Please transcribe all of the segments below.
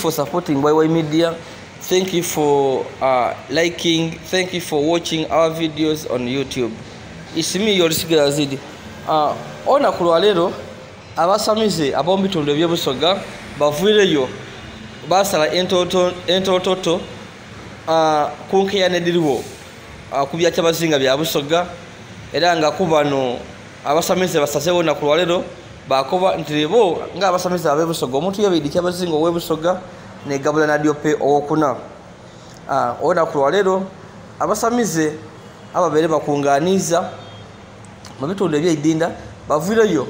for supporting YY Media. Thank you for liking. Thank you for watching our videos on YouTube. It's me, your Zidi. Ona kulwalero abasamize abombitunde byebusoga bavuireyo basala entototo kunkeyane diriwo kubya kyabazinga bya busoga era nga kubano abasamize basasewo na kulwalero bakoba ntirebo nga abasamize abebusoga omuntu yebidi kyabazinga owebusoga ne gabula na diope owokuna ona kulwalero abasamize ababere bakunganiza mu bitunde by'idinda bavuireyo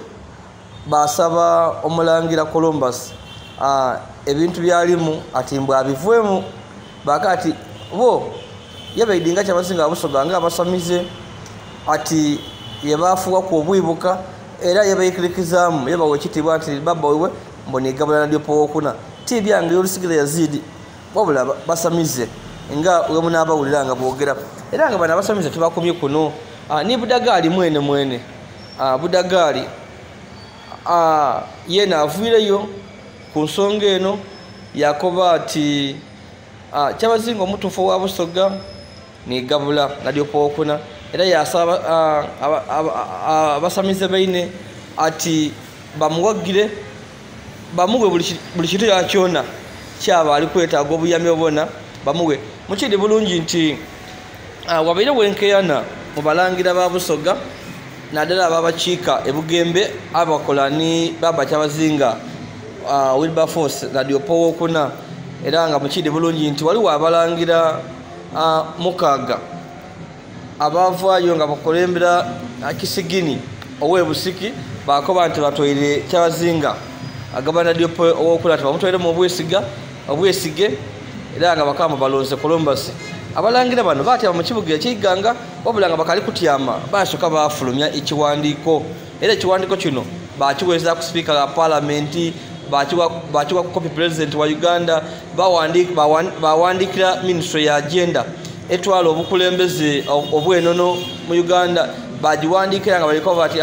basaba omulangira Columbus ebintu byalimu atimbwa abivwemu bakati bo yabaidinga kyabazinga abusoga nga abasamize ati yebafuwa ku obwibuka era yabayikirikizamu yabawe kitibwa ati baba wewe mboni gabula ndio pokuna tibyange yorusigire yazidi wabula basamize nga uwe munaba uliranga bogera era nga bana basamize tubakomye kuno ni budagali mwene budagali yena avuireyo ku nsonga eno yakoba ati kyabazinga omutuufu wa busoga ni gabula nalyo pokuna era yasaba abasamize baine ati bamuwagire bamuwe buli kitu yakyona kyaba ali kwetaaga obuyami obona bamuwe mukidi bulungi nti wabaire wenkeyana mu balangira ba busoga naddala ababakiika ebugembe abakola ni baba kyabazinga Wilberforce radio powokuna era nga mukidi bulungi nti waliwo abalangira mukaaga abavaayo nga bakolembera Kisigini owebusiki bakoba nti batoire kyabazinga agabana dio owokula ati bamutoire mu obwesige era nga bakama balonze Columbus abalangira bano batya mu kibuga ekiganga wabulanga bakali kutyama bashoka bafulumya ekiwandiko era ekiwandiko kino bakiweza ku speaker wa parliament bakiwa copy president wa Uganda bawandikira ministry ya agenda etwala obukulembeze obwenono mu Uganda bajiwandikira nga baliko bati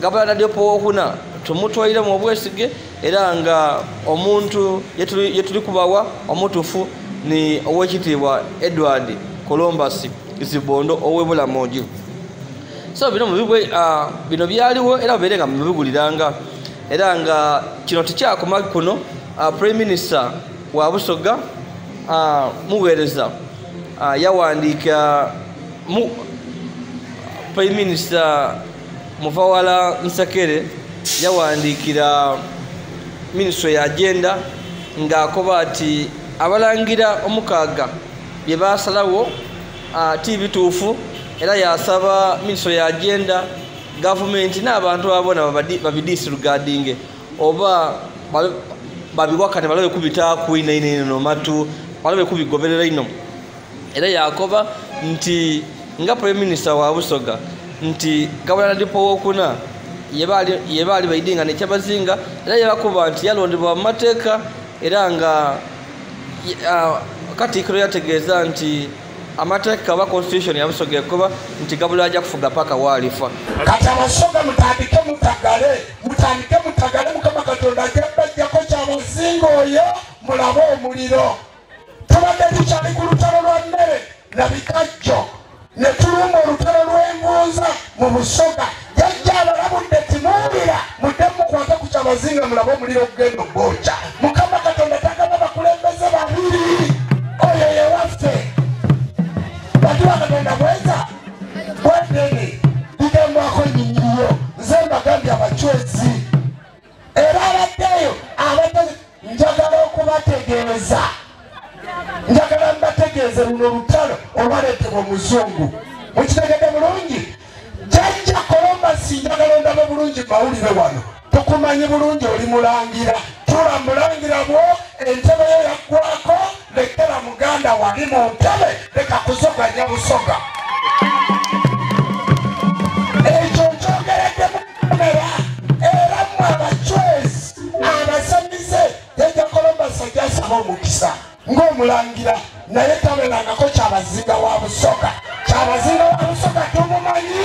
gabala dio powokuna tumutwaire mu obwesige era nga omuntu yetuli kubawa omutufu ni owekitibwa Edward Columbus Isibondo owebula mojo so bino byaliwo era berenga mubiguliranga era nga kino tikyakoma kuno prime minister wa busoga muwereza yawandika prime minister Muvawala Nsakere yawandikira ministry ya agenda ngakoba ati abalangira omukaaga bye basalawo tibituufu era yasaba ministry ya agenda government n'abantu abona babidisregarding oba babiwakane balabe kubita kuina ino matu balabe kubigoberera ino era yakoba nti nga prime minister wa busoga nti gabula ndipo wokuna yebali baidinga ne kyabazinga era yakuba nti yalondebwa mu mateeka era nga kati kiro yategeeza nti amateeka ba constitution ya busoga yakoba nti gabula ajja kufuga paka walifa kati abasoga mutandike mutagale mukama katonda ajjako kyabazinga oyo mulabe omuliro tubadde tukyali ku lutalo lwa mmere na bikajjo ne tuluma olutalo lw'enguuza mu busoga jajja abalabudde timuwulira mudde mukwate ku kyabazinga mulabe omuliro ogenda ogbokya mukama katonda tagaba bakulembeze babiri oyo yewaffe batuba katonda bweza bwedeni tugembwako enyinyiriyo nze mbagambye abacwezi era abaddeyo njagala okubategeeza njagala mbategeeze luno olutalo olwaleetebwa omuzungu mukitegedde bulungi jajja Columbus njagala ndabe bulungi mawulire wano tukumanyi bulungi oli mulangira tula mulangira bwo entebe yo yaggwako lekera muganda wali mu ntebe leka kuzoganya busoga ekyo nkyogeredde mumera era mwe abacwezi abasamize jajja Columbus ajasaba omukisa ng'omulangira naye tabeerangako kyabazinga wa busoga kyabazinga wa busoga tumumanyi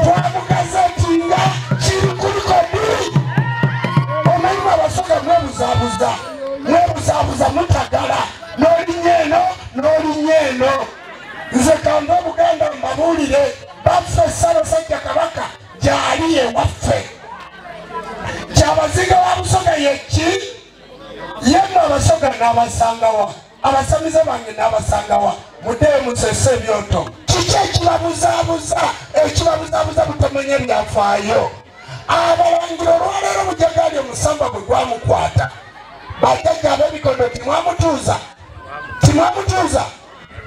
twamugaze nti nga kiri kuliko bbiri omanyi abasoga mwebuzabuza n'obuganda mbabuulire baffe Ssaabasajja Kabaka gyali ewaffe kyabazinga wa Busoga yeki yemwe Abasoga n'abasangawa abasamize bange n'abasangawa muddeyo musese ebyoto kiki ekibabuzaabuza butamanya byafaayo abalangiro olwaleero Bujagali omusamba bwe gwamukwata bajjajja ab'ebikondo timwamutuuza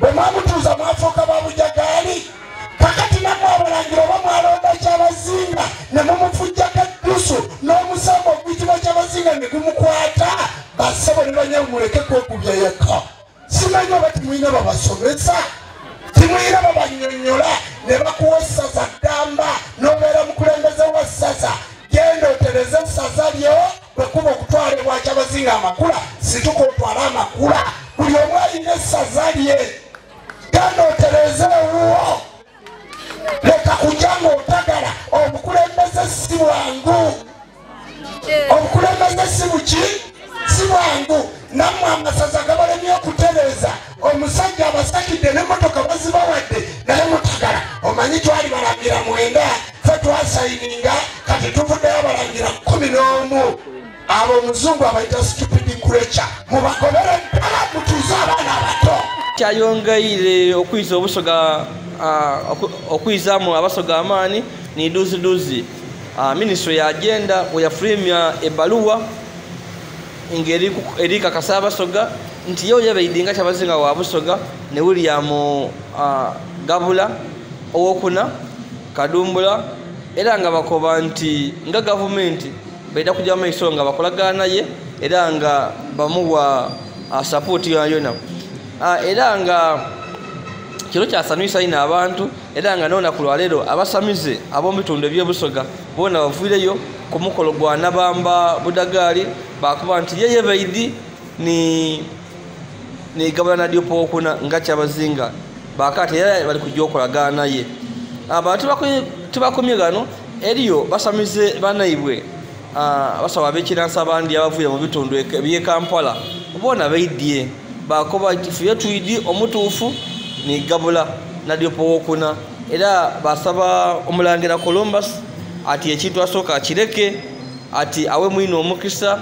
bwe mwamutuuza mwafuuka ba Bujagali kakati namwe abalangiro oba mwalonda Kyabazinga ne mumufujjako eddusu n'omusamba oguyitibwa Kyabazinga ne gumukwata bassebo ne banyamu muleke kwekubya yekka simanyi oba timuyina babasomesa timuyina babannyonnyola ne bakuwa essaza ddamba n'obeera mukulembeze w'essaza genda otereze essaza lyo bwekuba okutwala ewa Kyabazinga amakula situka otwale amakula buli omu alina essaza lye genda otereze ewuwo leka kujanga otagala obukulembeze si bwangu obukulembeze si buki si bwangu nammwe amasaza gabalemye okutereza omusajja abasakidde n'emmotoka bazibawadde naye mutagala omanyi twali balangira 9 fe twasayininga kati tuvuddeyo abalangira 11 abo omuzungu abayita stupid creature mubagobere ddala mutuuze abaana abato kyayongeire okwiza Obusoga okwizamu Abasoga amaani ni duzi ministry ya agenda weyafulumya ebbaluwa ngeri kakasa Abasoga nti yo yabaidinga Kyabazinga wa Busoga ne William Gabula owokuna Kadumbula era nga bakoba nti nga gavumenti baida kujja maiso nga bakolagana ye era nga bamuwa support yona era nga kiro kyasanwisa ina abantu era nga nona kulwalero abasamize abomutunde by'Obusoga bona bavuireyo ku mukolo gwa Nabamba Budagali bakuba nti yeye baidi ni gabana diopo okuna nga Kyabazinga bakati era bali kujjokolagana ye abantu tubakomye gano eriyo basamize banaibwe basaba bekiransa abandi abavuye mu bitundu bye Kampala bona baidye bakoba tifu yetuidi omutuufu ni Gabula nadiopo okuna era basaba omulangira Columbus ati ekintu asooka kireke ati awe mwino omukisa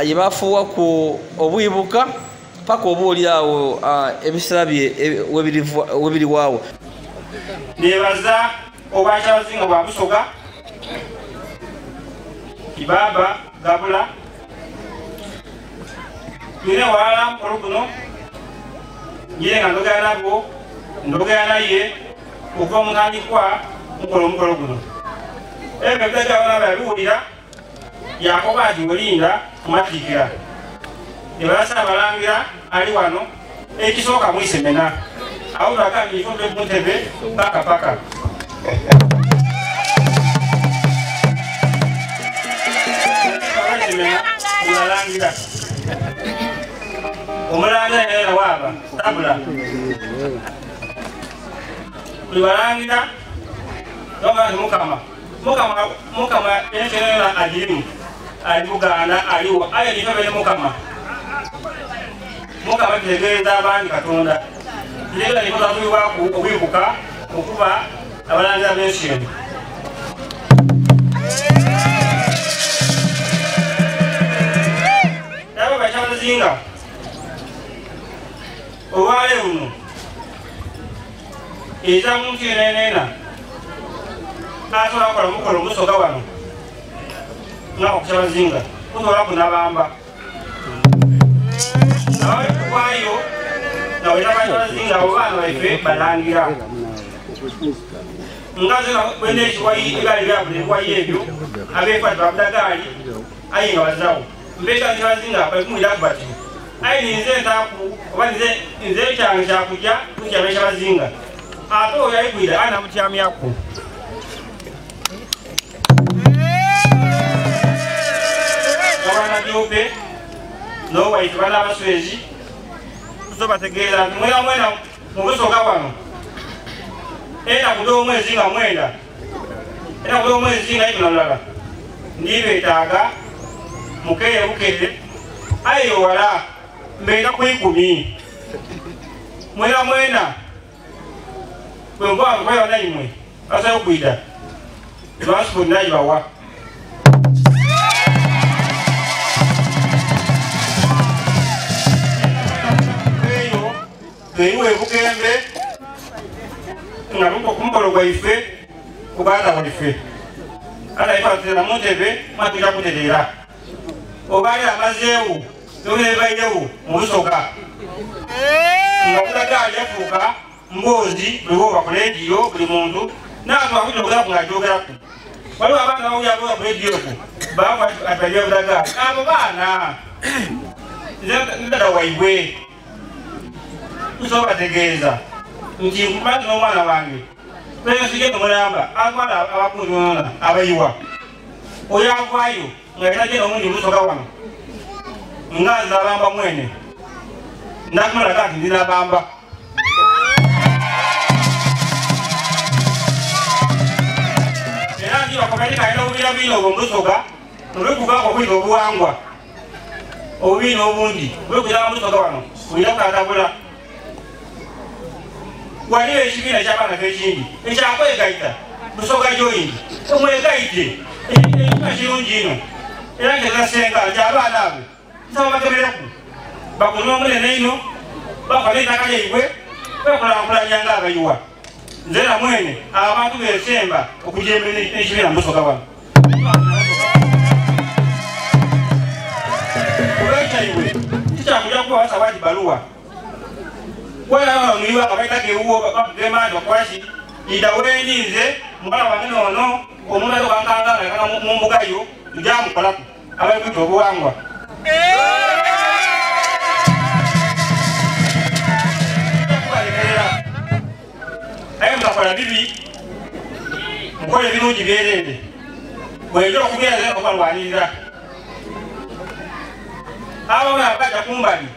yebafuwa ku obwibuka paka obuoli awo ebisira bye webiri waawo nebaza oba Kyabazinga bwa Busoga Ibaba Gabula nine wala oluguno ngire nga ndogera naye okuva omutandikwa mukolo guno ebyo byagabana babiwulira yakoba ati olinda kumatikira nebalasa abalangira ali wano ekisooka mwisemena awulaga nifumbe muntebe paka mulalangira omulangira era waaba tabula liwalangira noga nti mukama enkenera agirimu ali Buganda aliwo aye nifebere mukama kitegeeza abandi Katonda kitegeeza nifo tatulibwaku obwibuka okuba abalangira b'ensioni abo Kyabazinga olwale luno eza muntu yenenena asobola kukola mukolo Obusoga wano nga ku Kyabazinga kusobola kunabamba nawe tukwayo nawera Kyabazinga abo baana baife balangira nga zina bwene ekiwayi egali byabulekwayo ebyo abekwati babudagali aye nga bazawo mbeka Kyabazinga balikumwiraku bati aye ninze ntaku oba nze ekyange kyakujja tukyaba Kyabazinga ate oyo ayigwira anamutyamyaku abana byope no waitu bana abaswezi tuzobategeeza nti mwena mu Busoga wano era kudo omwezi nga mwenda era kudo omwezi nga ibinalala ndibeetaaga mukeye bukere ayo wala mbeera ku 10 mwena kwe mwa kwa na imwe asa okuida transport na ibawa Kwewe bukembe ngaruko kumbolo kwa ife kubata kwa ife ala ifa tena mutebe matuja kutelera obali amazeu tole bayewu musoka ngakuda gali yafuka mbozi biwo bakuledio buli muntu nazo akuja kuda kungajogera ku wali abana bawo yabo bakuledio ku baba ataliya budaga abo bana nda waiwe usobategeza nti kumana n'omwana wange twesige nomulamba abana abakunzona abayiwa oyavaayo ngaitaje n'omundi lusoka wano ngaza abamba mwene ndakumala kati ndinabamba era ndi bakomanyika alina obubira bwino obwo mulusoka nolwekuvako kwita obuwangwa obubina obundi olwekuzaba mulusoka wano olina kutatambula waliyo ekibiina ky'abaana k'ekindi ekyakwegaita busoga gyoyindi omwegaite ekika kirungi ino era ngezasenga ky'abaana abo nsaba bagemereku bakunywa omunene ino bakola ettaka lyaibwe bakulankulanya nga abayiwa nze namwene abantu besemba okujembera ekibiina mubusoga wano olwekyaibwe tikyakuja kuba basabati baluwa wala mwiwa kabaitake uwo bakugema bakwashi idawendinze mwana wange nono omuntu ali kankanga kana mumbugayo njamu kolaku abayi kwito obuwangwa aye mbakola bibi mukole ebirungi byerende bwejja okubeera obalwanirira abona baja kumbali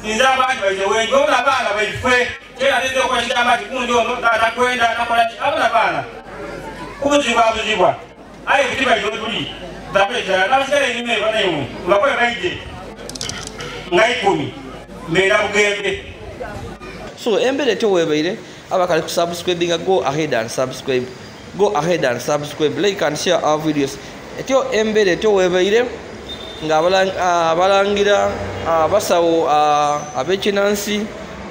nza abandi baize wengi obona abaana baife era neze okwashigamba ati kundi ono atakwenda nakola abona abaana kubuzibwa abuzibwa aye kutiba iro tuli tapeza nabasigala enyuma ebana emwe ngakole baije nga 10 mbeera bugembe so embere tewebeire abakali kusubscribinga go ahead and subscribe like and share our videos etyo embere tewebeire nga abalangira abasawo abekinansi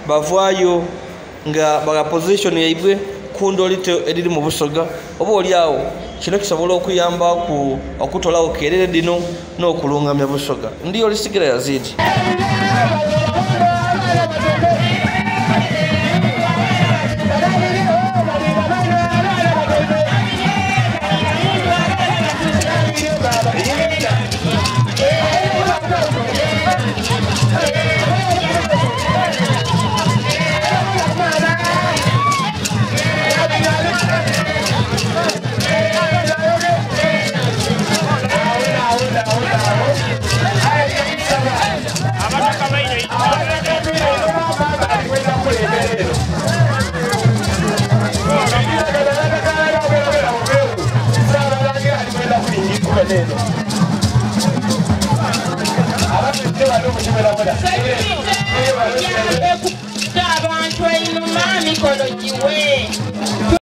bavaayo nga baga position yaibwe kundolite ediri mu busoga oba oliawo kino kisobola okuyamba okutolawo kerere dino n'okulungamya busoga ndiyo lisigira yazidi abantu einuma mikolo giwe